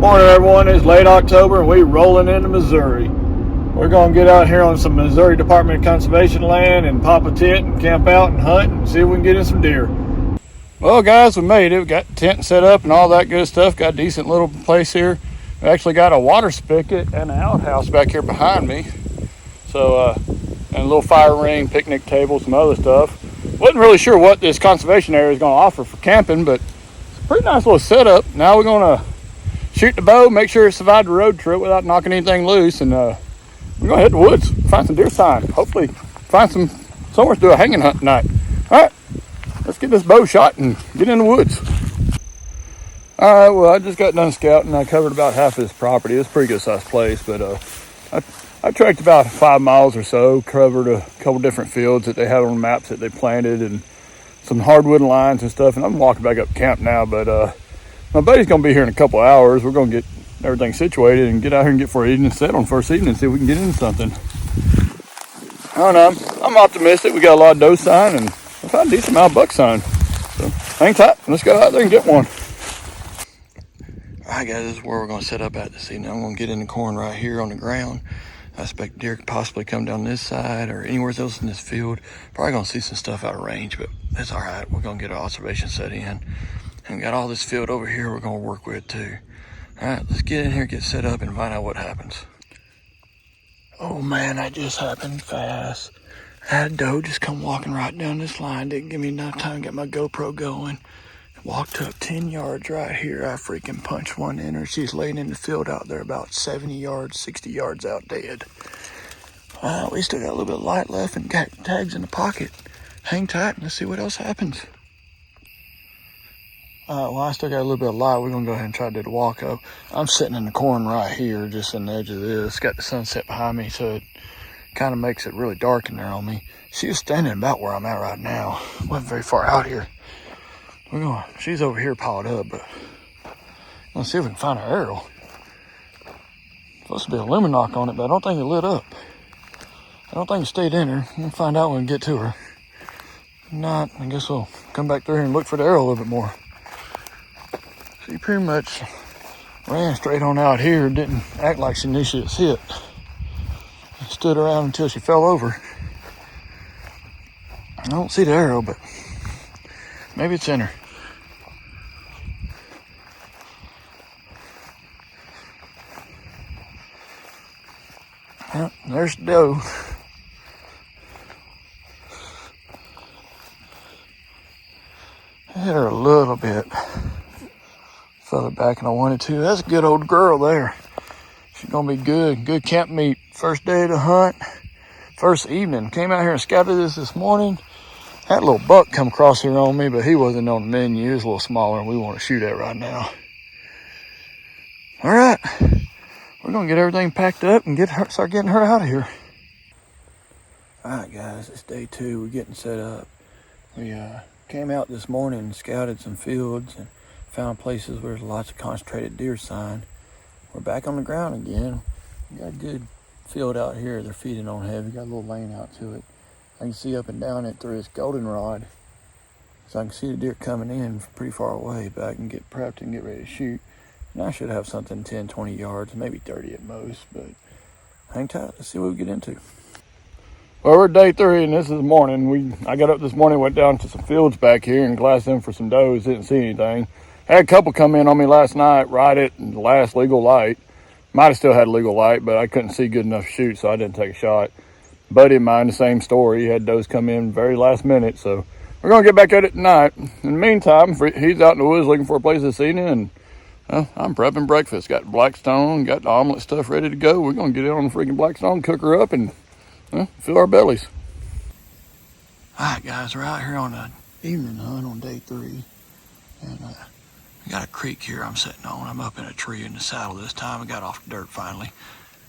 Morning everyone, it's late October and we rolling into Missouri. We're going to get out here on some Missouri Department of Conservation land and pop a tent and camp out and hunt and see if we can get in some deer. Well guys, we made it. We got the tent set up and all that good stuff. Got a decent little place here. We actually got a water spigot and an outhouse back here behind me. So, and a little fire ring, picnic table, some other stuff. Wasn't really sure what this conservation area is going to offer for camping, but it's a pretty nice little setup. Now we're going to shoot the bow, make sure it survived the road trip without knocking anything loose, and we're going to hit the woods, find some deer sign. Hopefully find somewhere to do a hanging hunt tonight. All right, let's get this bow shot and get in the woods. All right, well, I just got done scouting. I covered about half of this property. It's a pretty good sized place, but I trekked about 5 miles or so, covered a couple different fields that they had on the maps that they planted and some hardwood lines and stuff. And I'm walking back up camp now, but my buddy's going to be here in a couple hours. We're going to get everything situated and get out here and get for evening set on first evening and see if we can get into something. I don't know. I'm optimistic. We got a lot of doe sign and I found a decent amount of buck sign. So hang tight. Let's go out there and get one. All right, guys, this is where we're going to set up at this evening. I'm going to get in the corn right here on the ground. I expect deer could possibly come down this side or anywhere else in this field. Probably going to see some stuff out of range, but that's all right. We're going to get our observation set in. And we got all this field over here we're going to work with too. All right, let's get in here, get set up, and find out what happens. Oh man, that just happened fast. I had a doe just come walking right down this line. Didn't give me enough time to get my GoPro going. Walked up 10 yards right here. I freaking punched one in her. She's laying in the field out there about 70 yards, 60 yards out dead. We still got a little bit of light left and got tags in the pocket. Hang tight and let's see what else happens. Well, I still got a little bit of light. We're going to go ahead and try to do the walk up. I'm sitting in the corn right here, just on the edge of this. Got the sunset behind me, so it kind of makes it really dark in there on me. She was standing about where I'm at right now. Wasn't very far out here. She's over here piled up, but let's see if we can find her arrow. Supposed to be a luminok on it, but I don't think it lit up. I don't think it stayed in her. We'll find out when we get to her. If not, I guess we'll come back through here and look for the arrow a little bit more. She pretty much ran straight on out here, didn't act like she knew she was hit. Stood around until she fell over. I don't see the arrow, but maybe it's in her. Yep, there's the doe. Hit her a little bit further back than I wanted to. That's a good old girl there. She's gonna be good. Good camp meat. First day of the hunt. First evening. Came out here and scouted this morning. Had a little buck come across here on me, but he wasn't on the menu. He was a little smaller and we want to shoot at right now. All right. We're going to get everything packed up and start getting her out of here. All right, guys. It's day 2. We're getting set up. We came out this morning and scouted some fields and found places where there's lots of concentrated deer sign. We're back on the ground again. We got a good field out here. They're feeding on heavy. Got a little lane out to it. I can see up and down it through this goldenrod. So I can see the deer coming in from pretty far away, but I can get prepped and get ready to shoot. And I should have something 10, 20 yards, maybe 30 at most, but hang tight. Let's see what we get into. Well, we're day 3 and this is the morning. I got up this morning, went down to some fields back here and glassed in for some does. Didn't see anything. Had a couple come in on me last night, right at the last legal light. Might have still had legal light, but I couldn't see good enough to shoot, so I didn't take a shot. Buddy of mine, the same story. He had does come in very last minute, so we're going to get back at it tonight. In the meantime, he's out in the woods looking for a place this evening, and I'm prepping breakfast. Got Blackstone, got the omelet stuff ready to go. We're going to get in on the freaking Blackstone, cook her up, and fill our bellies. All right, guys, we're out here on an evening hunt on day 3, and we got a creek here I'm sitting on. I'm up in a tree in the saddle this time. I got off the dirt finally,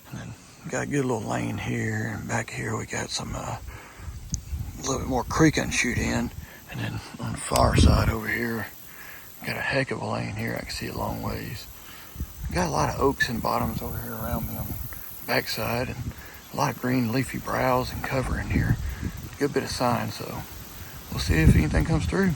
and then we got a good little lane here, and back here we got some a little bit more creek I can shoot in, and then on the far side over here got a heck of a lane here. I can see a long ways. Got a lot of oaks and bottoms over here around me on the backside, and a lot of green leafy browse and cover in here. Good bit of sign, so we'll see if anything comes through.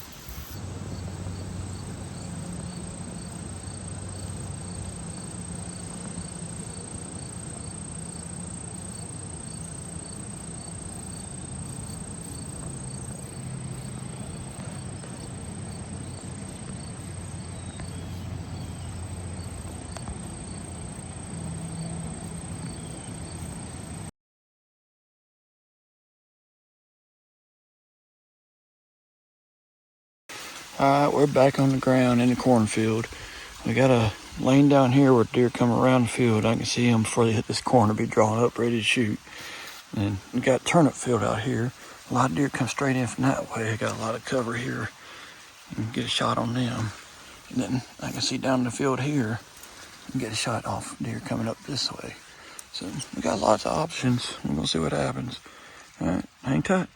Alright, we're back on the ground in the cornfield. We got a lane down here where deer come around the field. I can see them before they hit this corner, be drawn up, ready to shoot. And we got turnip field out here. A lot of deer come straight in from that way. I got a lot of cover here. And get a shot on them. And then I can see down the field here and get a shot off deer coming up this way. So we got lots of options. We're gonna see what happens. Alright, hang tight.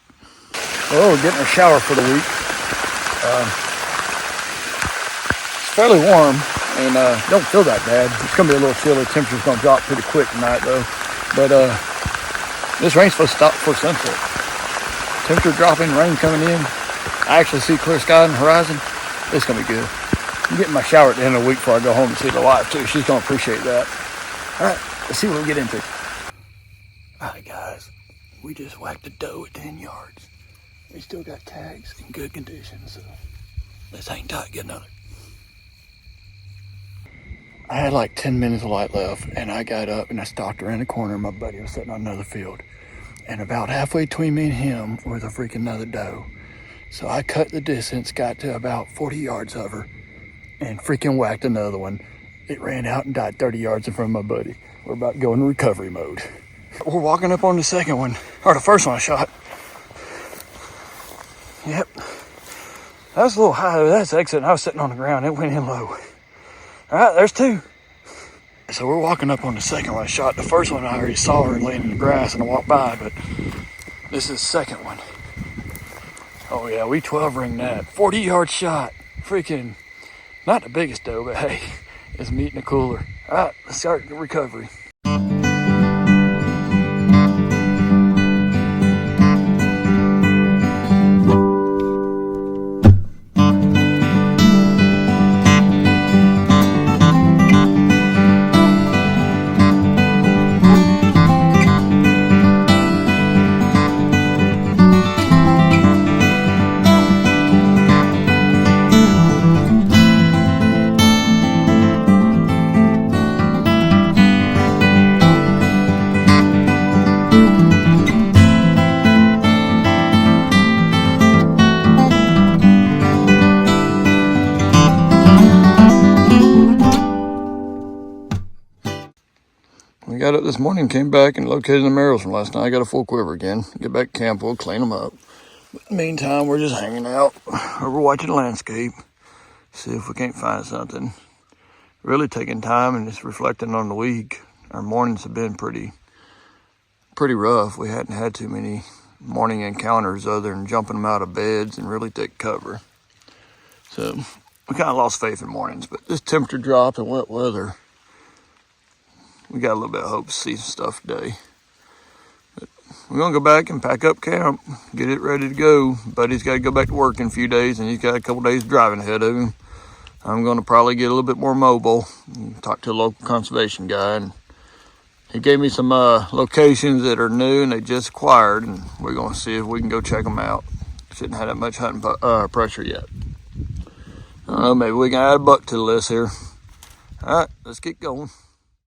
Well, we're getting a shower for the week. It's fairly warm and don't feel that bad. It's gonna be a little chilly. Temperature's gonna drop pretty quick tonight though. But this rain's supposed to stop before sunset. Temperature dropping, rain coming in. I actually see clear sky on the horizon. It's gonna be good. I'm getting my shower at the end of the week before I go home to see the wife too. She's gonna appreciate that. All right, let's see what we get into. All right, guys, we just whacked a doe at 10 yards. We still got tags in good condition, so let's hang tight, get another. I had like 10 minutes of light left, and I got up and I stalked around the corner. My buddy was sitting on another field, and about halfway between me and him was a freaking another doe. So I cut the distance, got to about 40 yards of her, and freaking whacked another one. It ran out and died 30 yards in front of my buddy. We're about to go into recovery mode. We're walking up on the second one, or the first one I shot. Yep. That was a little high. That's exit. I was sitting on the ground. It went in low. All right, there's two. So we're walking up on the second one I shot. The first one I already saw her laying in the grass and I walked by, but this is the second one. Oh yeah, we 12 ring that. 40-yard shot. Freaking, not the biggest doe, but hey, it's meat in the cooler. All right, let's start the recovery. We got up this morning, came back and located the marrows from last night. I got a full quiver again. Get back to camp, we'll clean them up. But in the meantime, we're just hanging out. We're watching the landscape, see if we can't find something. Really taking time and just reflecting on the week. Our mornings have been pretty rough. We hadn't had too many morning encounters other than jumping them out of beds and really take cover. So we kind of lost faith in mornings, but this temperature drop and wet weather, we got a little bit of hope to see some stuff today. But we're gonna go back and pack up camp, get it ready to go. Buddy's got to go back to work in a few days, and he's got a couple days driving ahead of him. I'm gonna probably get a little bit more mobile. Talk to a local conservation guy, and he gave me some locations that are new and they just acquired, and we're gonna see if we can go check them out. Shouldn't have that much hunting pressure yet. I don't know, maybe we can add a buck to the list here. All right, let's get going.